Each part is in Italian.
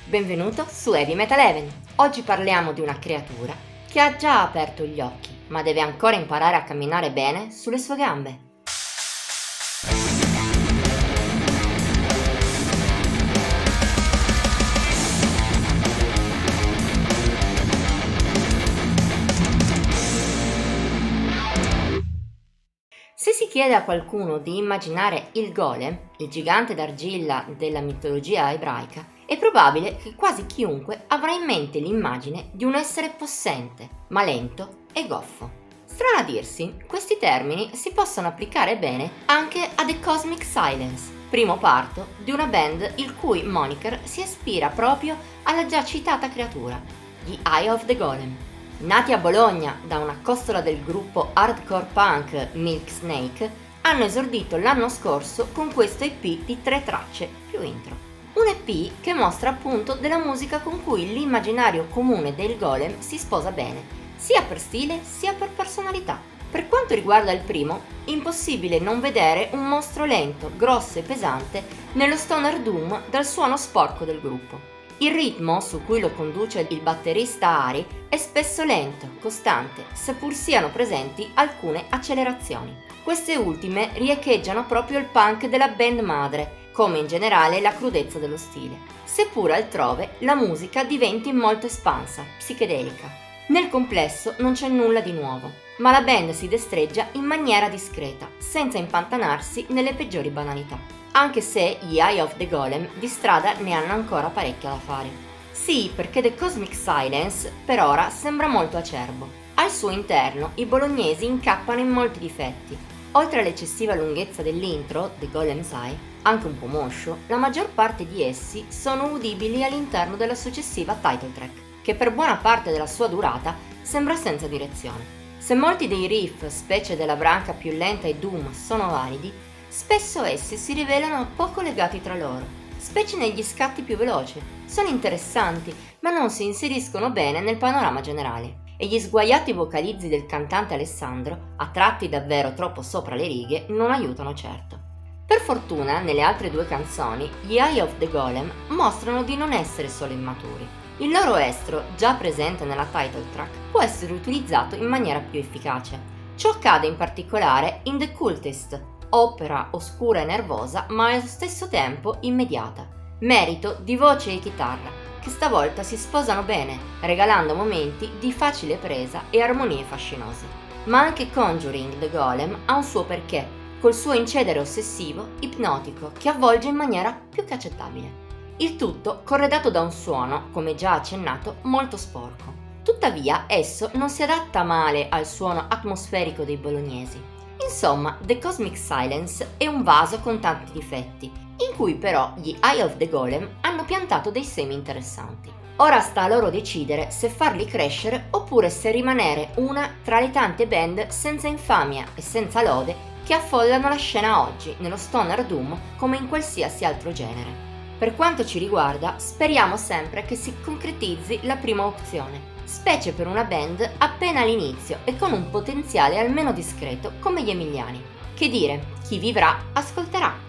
Benvenuto su Heavy Metal Heaven. Oggi parliamo di una creatura che ha già aperto gli occhi, ma deve ancora imparare a camminare bene sulle sue gambe. Se si chiede a qualcuno di immaginare il golem, il gigante d'argilla della mitologia ebraica, è probabile che quasi chiunque avrà in mente l'immagine di un essere possente, ma lento e goffo. Strano a dirsi, questi termini si possono applicare bene anche a The Cosmic Silence, primo parto di una band il cui moniker si ispira proprio alla già citata creatura, gli Eye of the Golem. Nati a Bologna da una costola del gruppo hardcore punk Milk Snake, hanno esordito l'anno scorso con questo EP di 3 tracce più intro. Un EP che mostra appunto della musica con cui l'immaginario comune del golem si sposa bene, sia per stile sia per personalità. Per quanto riguarda il primo, impossibile non vedere un mostro lento, grosso e pesante nello stoner doom dal suono sporco del gruppo. Il ritmo su cui lo conduce il batterista Ari è spesso lento, costante, seppur siano presenti alcune accelerazioni. Queste ultime riecheggiano proprio il punk della band madre, come in generale la crudezza dello stile, seppur altrove la musica diventi molto espansa, psichedelica. Nel complesso non c'è nulla di nuovo, ma la band si destreggia in maniera discreta, senza impantanarsi nelle peggiori banalità. Anche se gli Eye of the Golem di strada ne hanno ancora parecchia da fare. Sì, perché The Cosmic Silence per ora sembra molto acerbo. Al suo interno i bolognesi incappano in molti difetti. Oltre all'eccessiva lunghezza dell'intro, The Golem's Eye, anche un po' moscio, la maggior parte di essi sono udibili all'interno della successiva title track, che per buona parte della sua durata sembra senza direzione. Se molti dei riff, specie della branca più lenta e doom, sono validi, spesso essi si rivelano poco legati tra loro, specie negli scatti più veloci. Sono interessanti, ma non si inseriscono bene nel panorama generale. E gli sguaiati vocalizzi del cantante Alessandro, a tratti davvero troppo sopra le righe, non aiutano certo. Per fortuna, nelle altre 2 canzoni, gli Eye of the Golem mostrano di non essere solo immaturi. Il loro estro, già presente nella title track, può essere utilizzato in maniera più efficace. Ciò accade in particolare in The Cultist, opera oscura e nervosa ma allo stesso tempo immediata, merito di voce e chitarra, che stavolta si sposano bene, regalando momenti di facile presa e armonie fascinose. Ma anche Conjuring the Golem ha un suo perché, col suo incedere ossessivo, ipnotico, che avvolge in maniera più che accettabile. Il tutto corredato da un suono, come già accennato, molto sporco. Tuttavia esso non si adatta male al suono atmosferico dei bolognesi. Insomma, The Cosmic Silence è un vaso con tanti difetti, in cui però gli Eye of the Golem hanno piantato dei semi interessanti. Ora sta a loro decidere se farli crescere oppure se rimanere una tra le tante band senza infamia e senza lode che affollano la scena oggi nello stoner doom come in qualsiasi altro genere. Per quanto ci riguarda, speriamo sempre che si concretizzi la prima opzione, specie per una band appena all'inizio e con un potenziale almeno discreto come gli Emiliani. Che dire, chi vivrà ascolterà.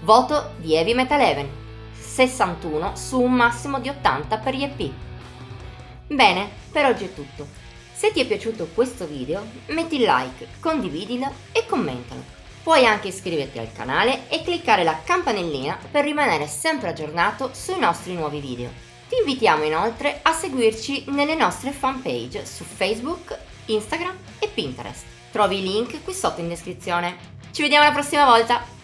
Voto di Heavy Metal Heaven, 61 su un massimo di 80 per gli EP. Bene, per oggi è tutto. Se ti è piaciuto questo video, metti il like, condividilo e commentalo. Puoi anche iscriverti al canale e cliccare la campanellina per rimanere sempre aggiornato sui nostri nuovi video. Ti invitiamo inoltre a seguirci nelle nostre fanpage su Facebook, Instagram e Pinterest. Trovi i link qui sotto in descrizione. Ci vediamo la prossima volta!